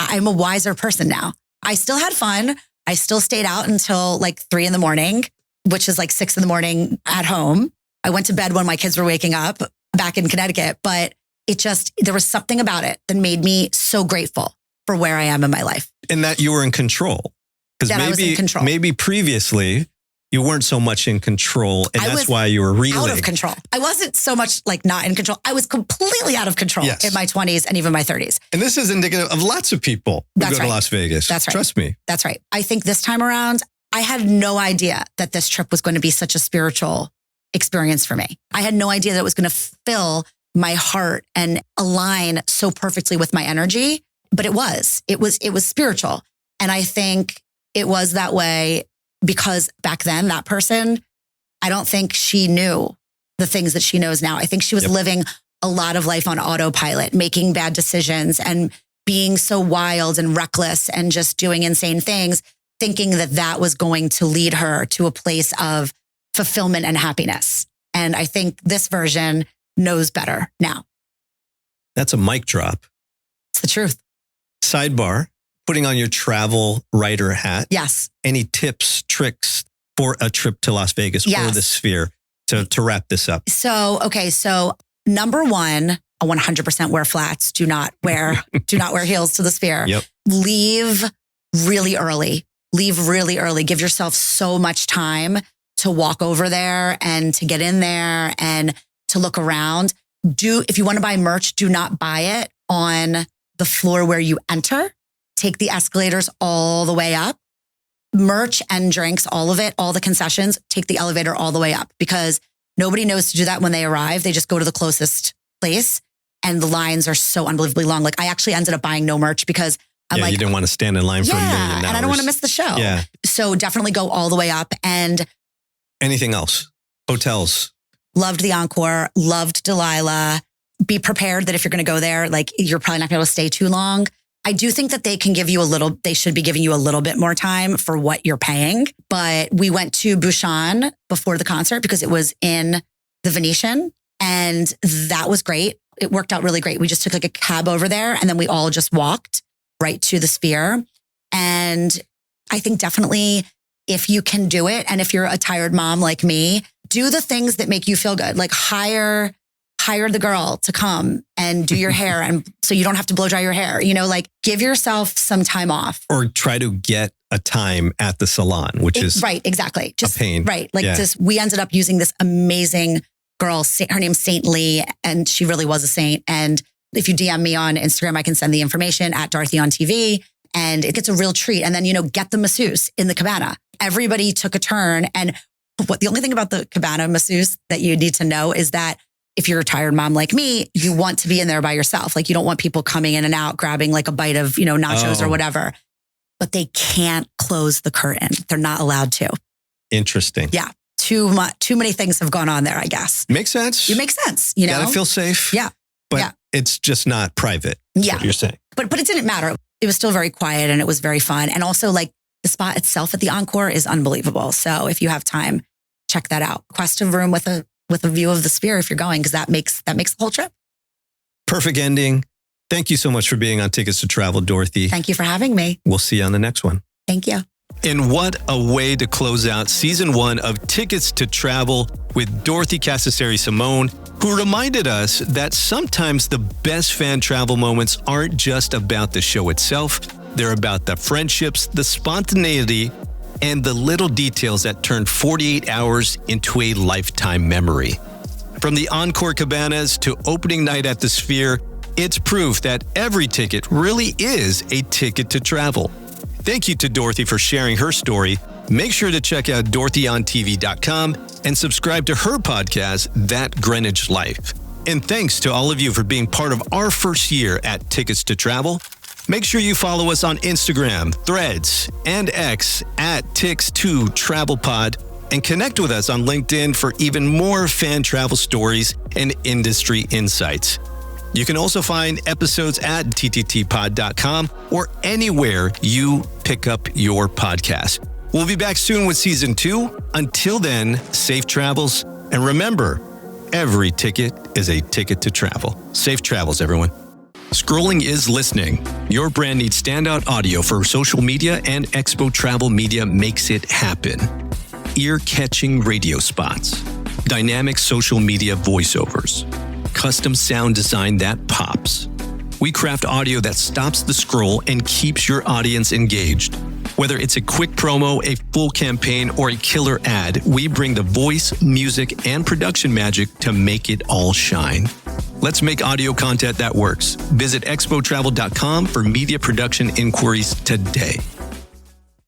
Speaker 2: a wiser person now. I still had fun. I still stayed out until like 3 a.m, which is like 6 a.m. at home. I went to bed when my kids were waking up back in Connecticut, but there was something about it that made me so grateful for where I am in my life.
Speaker 1: And that you were in control. Because maybe previously you weren't so much in control, and that's why you were reeling.
Speaker 2: Out of control. I wasn't so much like not in control. I was completely out of control in my 20s and even my 30s.
Speaker 1: And this is indicative of lots of people who go to Las Vegas.
Speaker 2: That's right.
Speaker 1: Trust me.
Speaker 2: That's right. I think this time around, I had no idea that this trip was going to be such a spiritual experience for me. I had no idea that it was going to fill my heart and align so perfectly with my energy, but it was spiritual. And I think it was that way because back then, that person, I don't think she knew the things that she knows now. I think she was living a lot of life on autopilot, making bad decisions and being so wild and reckless and just doing insane things thinking that that was going to lead her to a place of fulfillment and happiness. And I think this version knows better now.
Speaker 1: That's a mic drop.
Speaker 2: It's the truth.
Speaker 1: Sidebar, putting on your travel writer hat.
Speaker 2: Yes.
Speaker 1: Any tips, tricks for a trip to Las Vegas or the Sphere to wrap this up?
Speaker 2: So number one, 100% wear flats. Do not wear heels to the Sphere.
Speaker 1: Yep.
Speaker 2: Leave really early. Give yourself so much time to walk over there and to get in there and to look around. If you want to buy merch, do not buy it on the floor where you enter. Take the escalators all the way up. Merch and drinks, all of it, all the concessions, take the elevator all the way up, because nobody knows to do that when they arrive. They just go to the closest place and the lines are so unbelievably long. Like, I actually ended up buying no merch because I'm like,
Speaker 1: you didn't want to stand in line for a million hours.
Speaker 2: And I don't want to miss the show.
Speaker 1: Yeah.
Speaker 2: So definitely go all the way up. And
Speaker 1: anything else? Hotels.
Speaker 2: Loved the Encore, loved Delilah. Be prepared that if you're going to go there, like, you're probably not going to be able to stay too long. I do think that they should be giving you a little bit more time for what you're paying. But we went to Bouchon before the concert because it was in the Venetian, and that was great. It worked out really great. We just took like a cab over there and then we all just walked right to the Sphere. And I think definitely, if you can do it, and if you're a tired mom like me, do the things that make you feel good. Like hire the girl to come and do your hair, and so you don't have to blow dry your hair, like give yourself some time off.
Speaker 1: Or try to get a time at the salon, which is
Speaker 2: right, exactly. Just
Speaker 1: a pain.
Speaker 2: Right. Like we ended up using this amazing girl, her name's Saint Lee, and she really was a saint. And if you DM me on Instagram, I can send the information at Dorothy on TV, and it gets a real treat. And then, get the masseuse in the cabana. Everybody took a turn. And the only thing about the cabana masseuse that you need to know is that if you're a tired mom like me, you want to be in there by yourself. Like, you don't want people coming in and out, grabbing like a bite of, nachos or whatever. But they can't close the curtain. They're not allowed to.
Speaker 1: Interesting.
Speaker 2: Yeah. Too many things have gone on there, I guess.
Speaker 1: Makes sense.
Speaker 2: It makes sense.
Speaker 1: Gotta feel safe.
Speaker 2: Yeah.
Speaker 1: But it's just not private.
Speaker 2: Yeah.
Speaker 1: What you're saying.
Speaker 2: But it didn't matter. It was still very quiet and it was very fun. And also, like, the spot itself at the Encore is unbelievable. So if you have time, check that out. Request a room with a view of the Sphere if you're going, because that makes the whole trip.
Speaker 1: Perfect ending. Thank you so much for being on Tickets to Travel, Dorothy.
Speaker 2: Thank you for having me.
Speaker 1: We'll see you on the next one.
Speaker 2: Thank you.
Speaker 1: And what a way to close out season 1 of Tickets to Travel with Dorothy Cascerceri-Simone, who reminded us that sometimes the best fan travel moments aren't just about the show itself. They're about the friendships, the spontaneity, and the little details that turn 48 hours into a lifetime memory. From the Encore cabanas to opening night at the Sphere, it's proof that every ticket really is a ticket to travel. Thank you to Dorothy for sharing her story. Make sure to check out DorothyOnTV.com and subscribe to her podcast, That Greenwich Life. And thanks to all of you for being part of our first year at Tickets to Travel. Make sure you follow us on Instagram, Threads, and X at Tix2TravelPod, and connect with us on LinkedIn for even more fan travel stories and industry insights. You can also find episodes at tttpod.com or anywhere you pick up your podcast. We'll be back soon with season 2. Until then, safe travels. And remember, every ticket is a ticket to travel. Safe travels, everyone. Scrolling is listening. Your brand needs standout audio for social media, and Expo Travel Media makes it happen. Ear-catching radio spots, dynamic social media voiceovers, custom sound design that pops. We craft audio that stops the scroll and keeps your audience engaged. Whether it's a quick promo, a full campaign, or a killer ad, we bring the voice, music, and production magic to make it all shine. Let's make audio content that works. Visit expotravel.com for media production inquiries today.